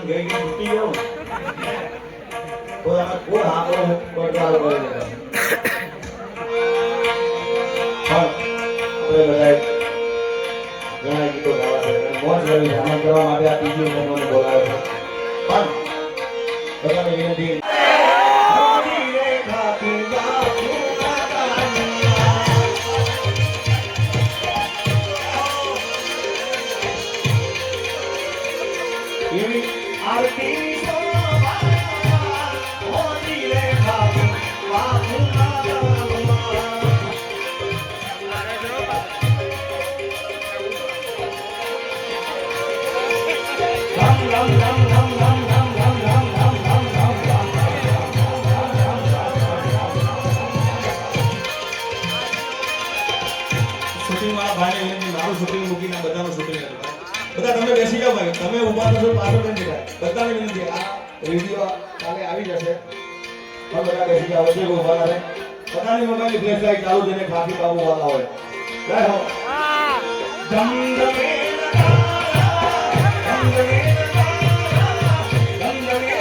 ગઈ છૂટી ગયો કોઈ આ કોઈ આપણો પડવાળો કરે છે પણ આપણે બધા ઘણા ગીતો ગાવા છે મોજ રવિ આનંદ કરવા માટે આ ત્રીજો મહિનો બોલાવે છે પણ બધાને વિનંતી આરતી શૂટિંગ વાળા ભાઈ મારું શૂટિંગ મૂકીને બધાનું શૂટિંગ બધા તમે બેસી જાઓ ભાઈ તમે ઊભા થશો પાછળ નહીં દેખાય બધાને વિનંતી આ વિડિયો કાલે આવી જશે પણ બધા બેસી જાઓ જે ઊભા રહે બધાની મોબાઈલ ફ્લેશ લાઈટ ચાલુ જેને ખાખી બાબુ વાળા હોય જય હો જંગમે જંગમે જંગમે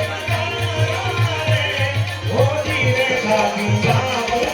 હોતી રે ખાખી બાબુ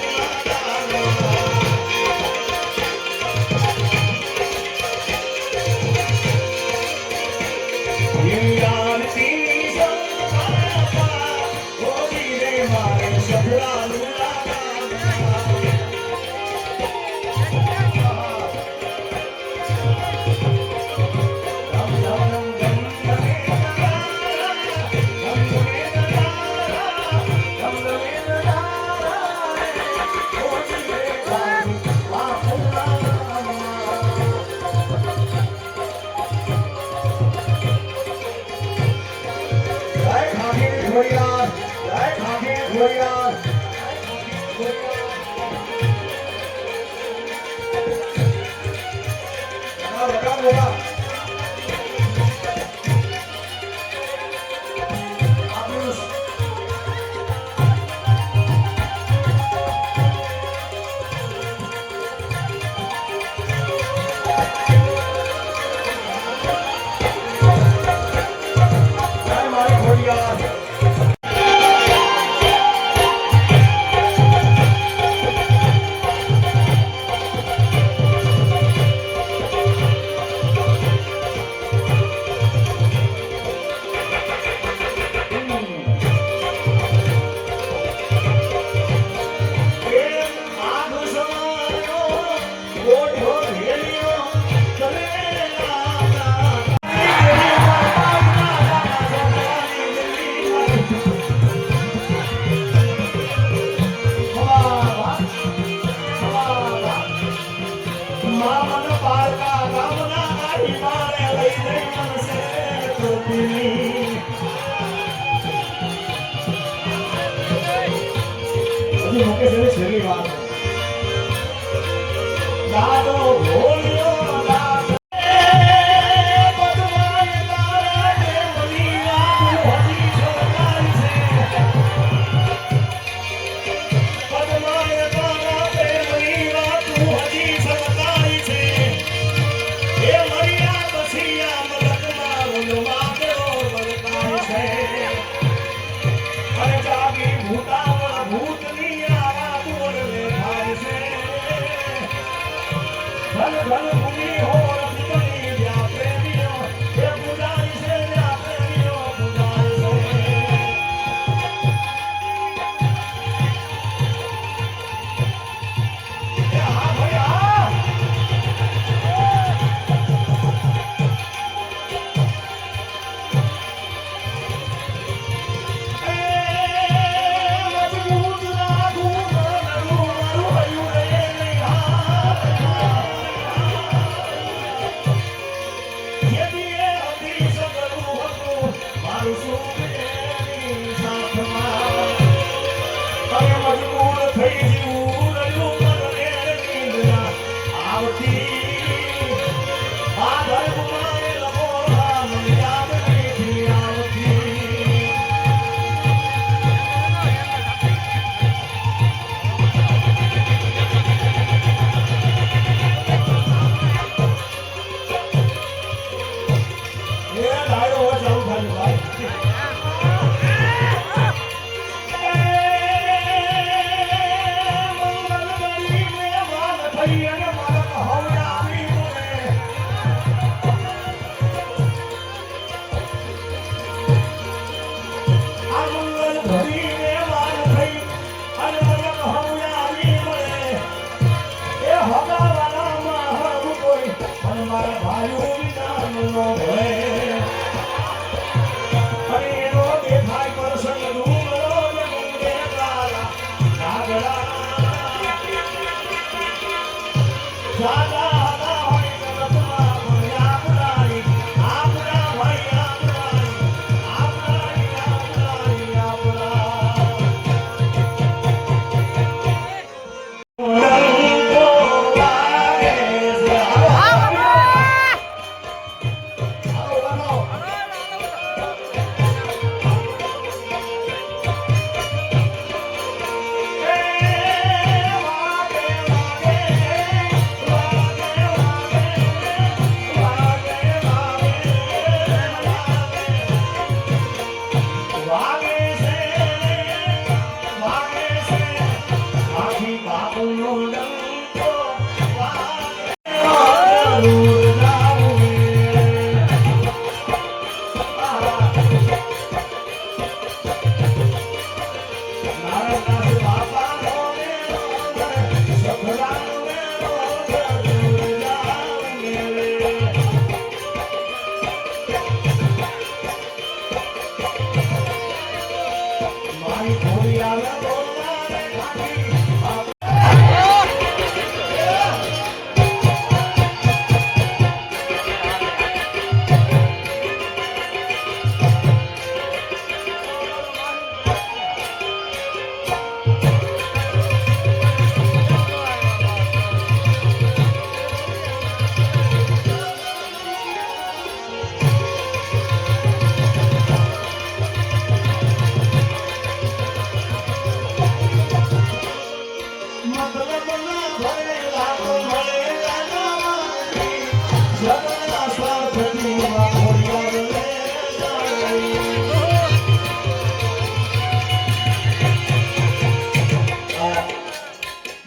છેલ્લી વાત દાદો ભોલિયો ભૂતની આવા બોલ લે થાય છે મારા ભાઈઓ વિનાનો ભય અને એનો દેખાય કરશન ડુંગરો ને મુંગે કાળા કાગડા જાગા હતા હોય જગતમાં પણ આપણાની આપણા ભાઈ આપણાની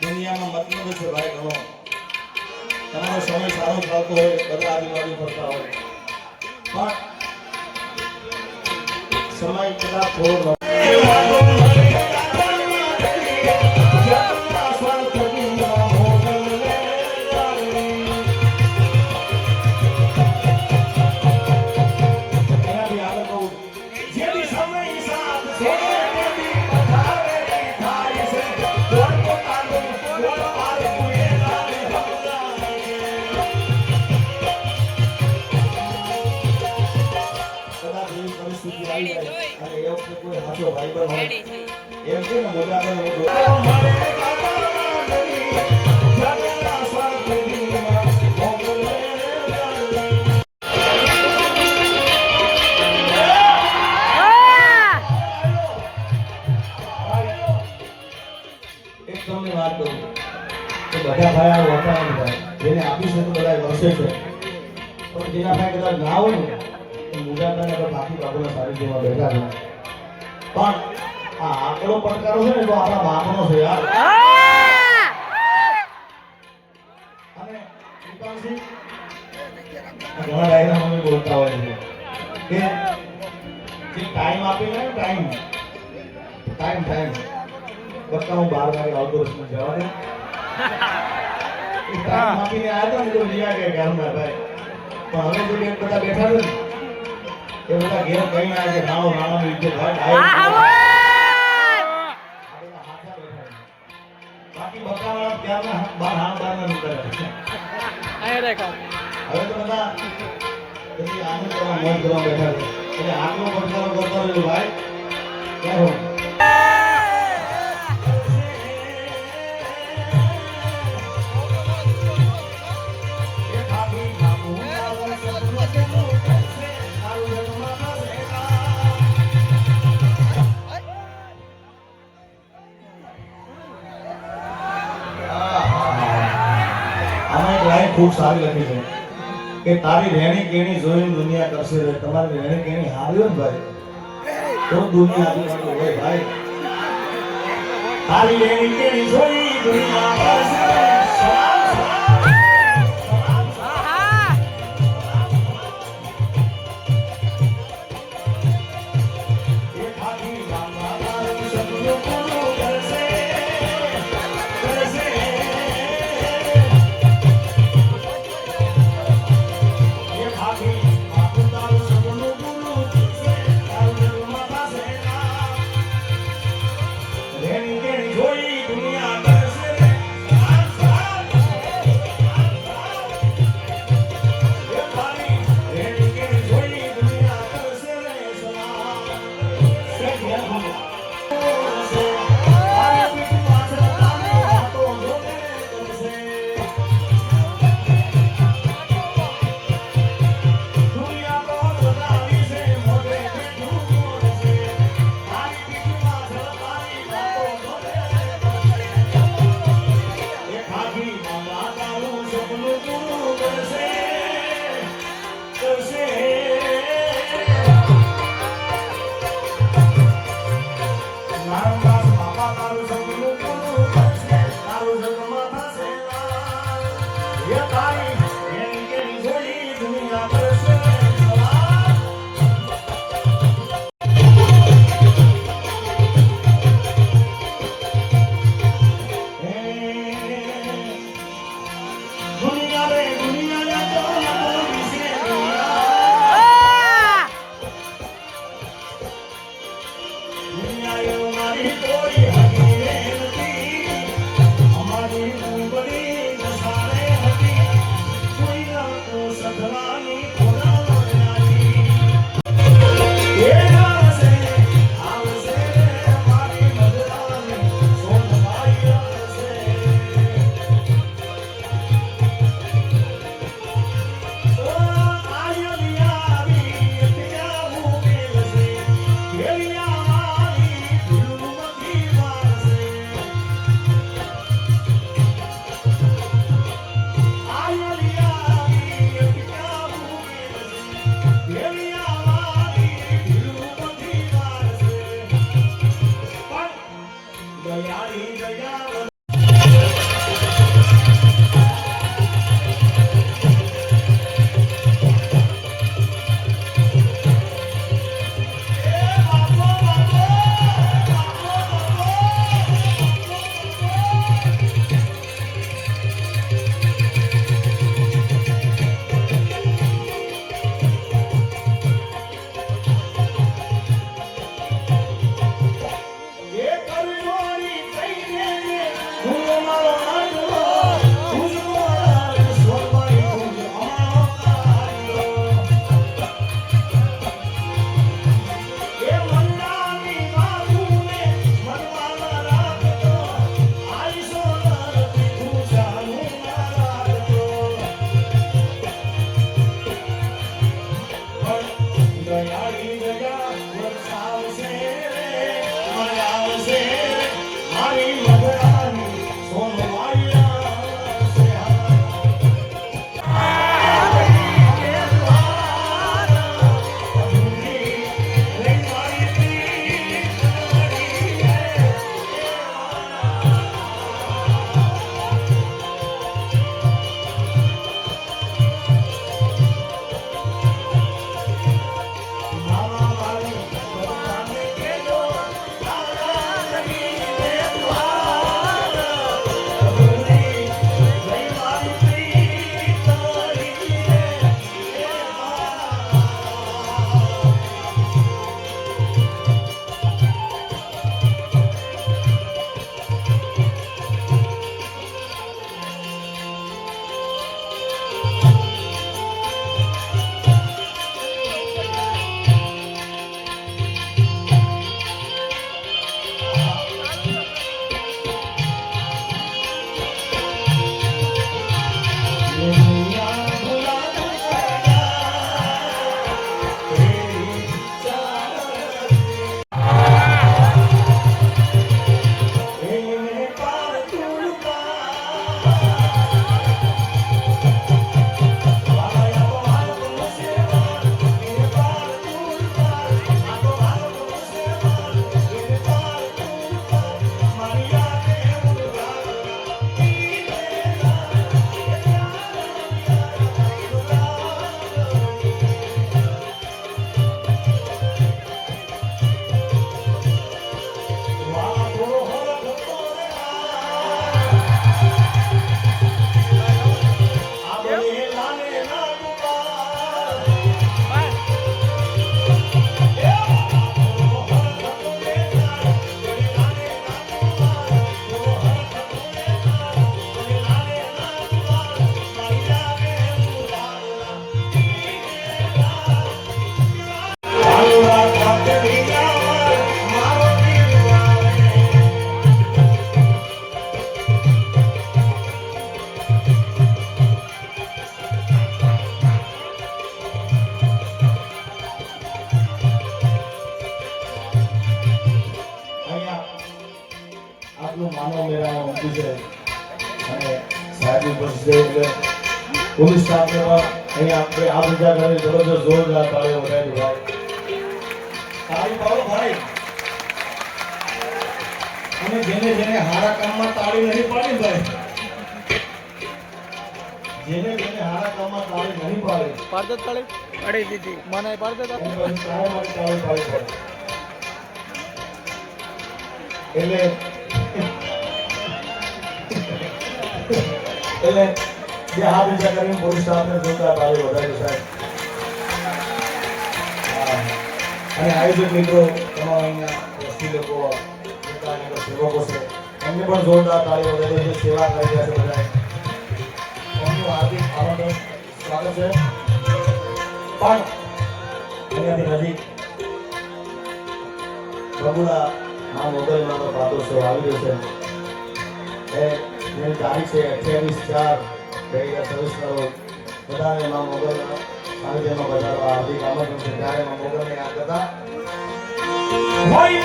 દુનિયામાં મતલબ છે ભાઈ ઘણો તમારો સમય સારો ચાલતો હોય બધા આજુબાજુ ફરતા હોય પણ સમય કદાચ થોડો એમ છે ને મજા એક તમને વાત કરું કે બધા ભાઈ વટાણ થાય જેને આપી છે તો બધા વર્ષે છે પણ જેના ભાઈ કદાચ ના હોય ને મુજાદાને તો બાકી બાબુના સારી જેવા બેઠા છે પણ આ આકડો પડકારો છે ને તો આપણા બાપનો છે યાર અને વિકાસજી ઘણા ડાયરા મમ્મી બોલતા હોય છે કે જે ટાઈમ આપીને ટાઈમ કરતા હું 12 વાગે આવતો રસ્તો જવા દે એ ટાઈમ આપીને આવ્યો ને તો લીયા કે ઘરમાં ભાઈ પણ હવે જો બેન બધા બેઠા છે ને એ બધા ઘેર કહીને આવે કે નાનો લીધે ભાઈ બાકી બકાવાળા ત્યારના બાર નીકળે હવે તો બધા પછી આનંદ કરવા મોજ કરવા બેઠા છે એટલે આગલો પડકારો કરતો રહેજો ભાઈ ક્યાં હો ખૂબ સારી લખી છે કે તારી રહેણી કેણી જોઈને દુનિયા કરશે રે તમારી રહેણી કેણી હારી હોય ને ભાઈ તો દુનિયા આજુબાજુ હોય ભાઈ તારી રહેણી કેણી જોઈ દુનિયા કરશે પોલીસ સ્ટાફને અહીંયા આપણે આ બધા ઘરે જબરદસ્ત જોરદાર તાળીઓ વગાડી ભાઈ. તાળી પાડો ભાઈ. અને જેને જેને હારા કામમાં તાળી નહીં પાડી ભાઈ, જેને જેને હારા કામમાં તાળી નહીં પાડે પાડતો તાળી પાડી દીધી મને પાડતો એને પછી તારે મારી તાળી પાડવી પડે. એટલે બે હાથ ઊંચા કરીને પોલીસ સ્ટાફને જોતા તાળી વધારી સાહેબ. હા. અને આયોજક મિત્રો તમારા અહીંયા વસ્તી લોકો પોતાના સેવકો છે એમને પણ જોરદાર તાળી વધારી જે સેવા કરી રહ્યા છે બધાએ એમનું હાર્દિક આમંત્રણ સ્વાગત છે. પણ અહીંયાથી નજીક બગુડા આ મોગલમાંનો પાટોત્સવ આવી રહ્યો છે. જેની તારીખ છે 28/4/2024 ના રોજ બધાને મા મોગલના સાનિધ્યમાં વધારવા હાર્દિક આમંત્રણ છે. ત્યારે મા મોગલને યાદ કરતા હોય